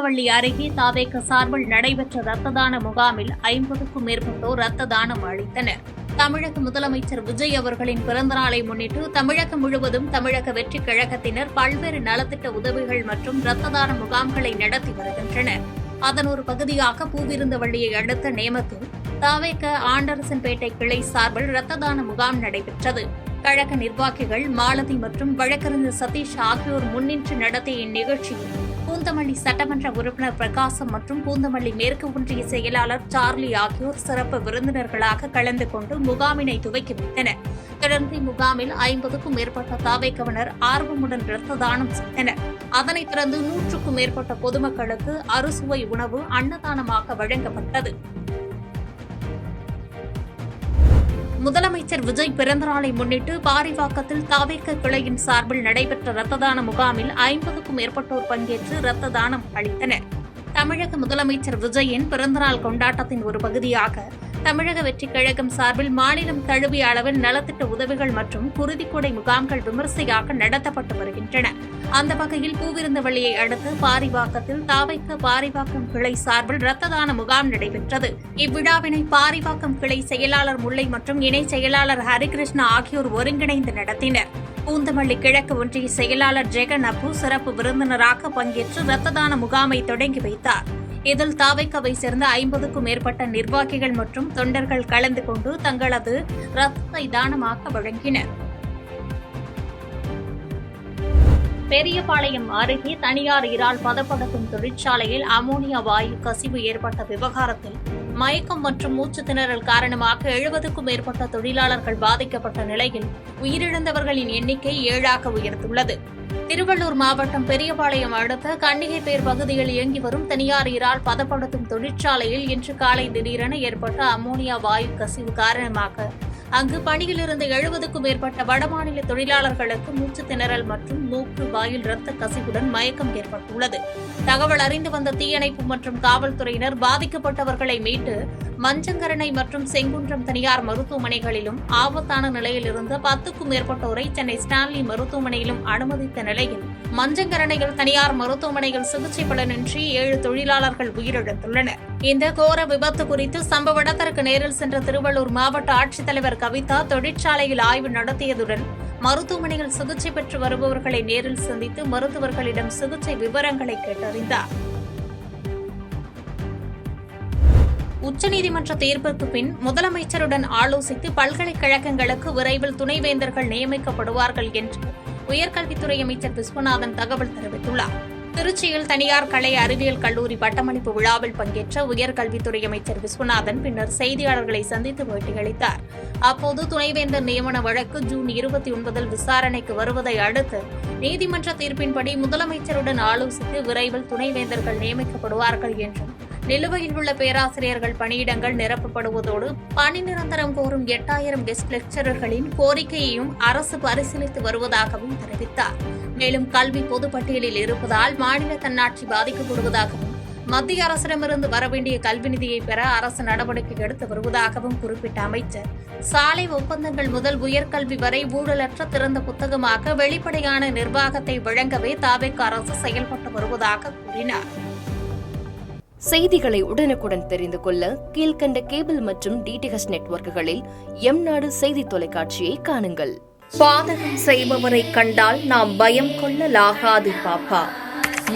பூவிருந்தவள்ளி அருகே தாவேக சார்பில் நடைபெற்ற ரத்த தான முகாமில் 50க்கும் மேற்பட்டோர் ரத்த தானம் அளித்தனர். தமிழக முதலமைச்சர் விஜய் அவர்களின் பிறந்தநாளை முன்னிட்டு தமிழகம் முழுவதும் தமிழக வெற்றிக் கழகத்தினர் பல்வேறு நலத்திட்ட உதவிகள் மற்றும் ரத்த தான முகாம்களை நடத்தி வருகின்றனர். அதன் ஒரு பகுதியாக பூவிருந்தவள்ளியை அடுத்த நேமத்தில் தாவேக ஆண்டரசன்பேட்டை கிளை சார்பில் ரத்த தான முகாம் நடைபெற்றது. கழக நிர்வாகிகள் மாலதி மற்றும் வழக்கறிஞர் சதீஷ் ஆகியோர் முன்னின்று நடத்திய இந்நிகழ்ச்சியில் பூந்தமல்லி சட்டமன்ற உறுப்பினர் பிரகாசம் மற்றும் பூந்தமல்லி மேற்கு ஒன்றிய செயலாளர் சார்லி ஆகியோர் சிறப்பு விருந்தினர்களாக கலந்து கொண்டு முகாமினை துவக்கி வைத்தனர். தொடர்ந்து முகாமில் 50க்கும் மேற்பட்ட தாவேகவினர் ஆர்வமுடன் இரத்த தானம் செய்தனர். அதனைத் தொடர்ந்து 100க்கும் மேற்பட்ட பொதுமக்களுக்கு அறுசுவை உணவு அன்னதானமாக வழங்கப்பட்டது. முதலமைச்சர் விஜய் பிறந்தநாளை முன்னிட்டு பாரிவாக்கத்தில் தாவேக கிளையின் சார்பில் நடைபெற்ற ரத்த தான முகாமில் 50க்கும் மேற்பட்டோர் பங்கேற்று ரத்த தானம் அளித்தனர். தமிழக முதலமைச்சர் விஜயின் பிறந்தநாள் கொண்டாட்டத்தின் ஒரு பகுதியாக தமிழக வெற்றிக் கழகம் சார்பில் மாநிலம் தழுவிய அளவில் நலத்திட்ட உதவிகள் மற்றும் குருதிக்கொடை முகாம்கள் விமரிசையாக நடத்தப்பட்டு வருகின்றன. அந்த வகையில் பூவிருந்தவள்ளியை அடுத்து பாரிவாக்கத்தில் தாவேக பாரிவாக்கம் கிளை சார்பில் ரத்த தான முகாம் நடைபெற்றது. இவ்விழாவினை பாரிவாக்கம் கிளை செயலாளர் முல்லை மற்றும் இணை செயலாளர் ஹரிகிருஷ்ணா ஆகியோர் ஒருங்கிணைந்து நடத்தினர். பூந்தமல்லி கிழக்கு ஒன்றிய செயலாளர் ஜெகன் அப்பு சிறப்பு விருந்தினராக பங்கேற்று ரத்த தான முகாமை தொடங்கி வைத்தார். இதில் தாவேகவை சேர்ந்த 50க்கும் மேற்பட்ட நிர்வாகிகள் மற்றும் தொண்டர்கள் கலந்து கொண்டு தங்களது ரத்தத்தை தானமாக வழங்கினர். பெரியபாளையம் அருகே தனியார் இறால் பதப்படுத்தும் தொழிற்சாலையில் அமோனியா வாயு கசிவு ஏற்பட்ட விவகாரத்தில் மயக்கம் மற்றும் மூச்சு திணறல் காரணமாக 70க்கும் மேற்பட்ட தொழிலாளர்கள் பாதிக்கப்பட்ட நிலையில் உயிரிழந்தவர்களின் எண்ணிக்கை 7ஆக உயர்ந்துள்ளது. திருவள்ளூர் மாவட்டம் பெரியபாளையம் அடுத்த கன்னிகைப்பேர் பகுதியில் இயங்கி வரும் தனியார் இறால் பதப்படுத்தும் தொழிற்சாலையில் இன்று காலை திடீரென ஏற்பட்ட அமோனியா வாயு கசிவு காரணமாக அங்கு பணியில் இருந்த 70க்கும் மேற்பட்ட வடமாநில தொழிலாளர்களுக்கு மூச்சு திணறல் மற்றும் மூக்கு வாயில் இரத்த கசிவுடன் மயக்கம் ஏற்பட்டுள்ளது. தகவல் அறிந்து வந்த தீயணைப்பு மற்றும் காவல்துறையினர் பாதிக்கப்பட்டவர்களை மீட்டு மஞ்சங்கரணை மற்றும் செங்குன்றம் தனியார் மருத்துவமனைகளிலும் ஆபத்தான நிலையில் இருந்த 10க்கும் மேற்பட்டோரை சென்னை ஸ்டான்லி மருத்துவமனையிலும் அனுமதித்த நிலையில் மஞ்சங்கரணையில் தனியார் மருத்துவமனையில் சிகிச்சை பலனின்றி 7 தொழிலாளர்கள் உயிரிழந்துள்ளனர். இந்த கோர விபத்து குறித்து சம்பவ இடத்திற்கு நேரில் சென்ற திருவள்ளூர் மாவட்ட ஆட்சித்தலைவர் கவிதா தொழிற்சாலையில் ஆய்வு நடத்தியதுடன் மருத்துவமனையில் சிகிச்சை பெற்று வருபவர்களை நேரில் சந்தித்து மருத்துவர்களிடம் சிகிச்சை விவரங்களை கேட்டறிந்தார். உச்சநீதிமன்ற தீர்ப்புக்கு பின் முதலமைச்சருடன் ஆலோசித்து பல்கலைக்கழகங்களுக்கு விரைவில் துணைவேந்தர்கள் நியமிக்கப்படுவார்கள் என்று உயர்கல்வித்துறை அமைச்சர் விஸ்வநாதன் தகவல் தெரிவித்துள்ளார். திருச்சியில் தனியார் கலை அறிவியல் கல்லூரி பட்டமளிப்பு விழாவில் பங்கேற்ற உயர்கல்வித்துறை அமைச்சர் விஸ்வநாதன் பின்னர் செய்தியாளர்களை சந்தித்து பேட்டியளித்தார். அப்போது துணைவேந்தர் நியமன வழக்கு ஜூன் 29 விசாரணைக்கு வருவதை அடுத்து நீதிமன்ற தீர்ப்பின்படி முதலமைச்சருடன் ஆலோசித்து விரைவில் துணைவேந்தர்கள் நியமிக்கப்படுவார்கள் என்றும் நிலுவையில் உள்ள பேராசிரியர்கள் பணியிடங்கள் நிரப்பப்படுவதோடு பணி நிரந்தரம் கோரும் 8000 கெஸ்ட் லெக்சரர்களின் கோரிக்கையையும் அரசு பரிசீலித்து வருவதாகவும் தெரிவித்தார். மேலும் கல்வி பொதுப்பட்டியலில் இருப்பதால் மாநில தன்னாட்சி பாதிக்கப்படுவதாகவும் மத்திய அரசிடமிருந்து வரவேண்டிய கல்வி நிதியை பெற அரசு நடவடிக்கை எடுத்து வருவதாகவும் குறிப்பிட்ட அமைச்சர் சாலை ஒப்பந்தங்கள் முதல் உயர்கல்வி வரை ஊழலற்ற திறந்த புத்தகமாக வெளிப்படையான நிர்வாகத்தை வழங்கவே தாவேக அரசு செயல்பட்டு வருவதாக கூறினார். செய்திகளை உடனுக்குடன் தெரிந்து கொள்ள கீழ்கண்ட கேபிள் மற்றும் டிடிஎச் நெட்வொர்க்குகளில் எம்நாடு செய்தி தொலைக்காட்சியை காணுங்கள். பாதகம் செய்பவரை கண்டால் நாம் பயம் கொள்ளலாகாது பாப்பா.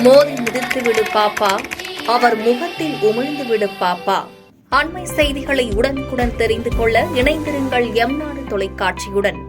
மோதி மிதித்துவிடு பாப்பா, அவர் முகத்தில் உமிழ்ந்துவிடு பாப்பா. அண்மை செய்திகளை உடனுக்குடன் தெரிந்து கொள்ள இணைந்திருங்கள் எம்நாடு தொலைக்காட்சியுடன்.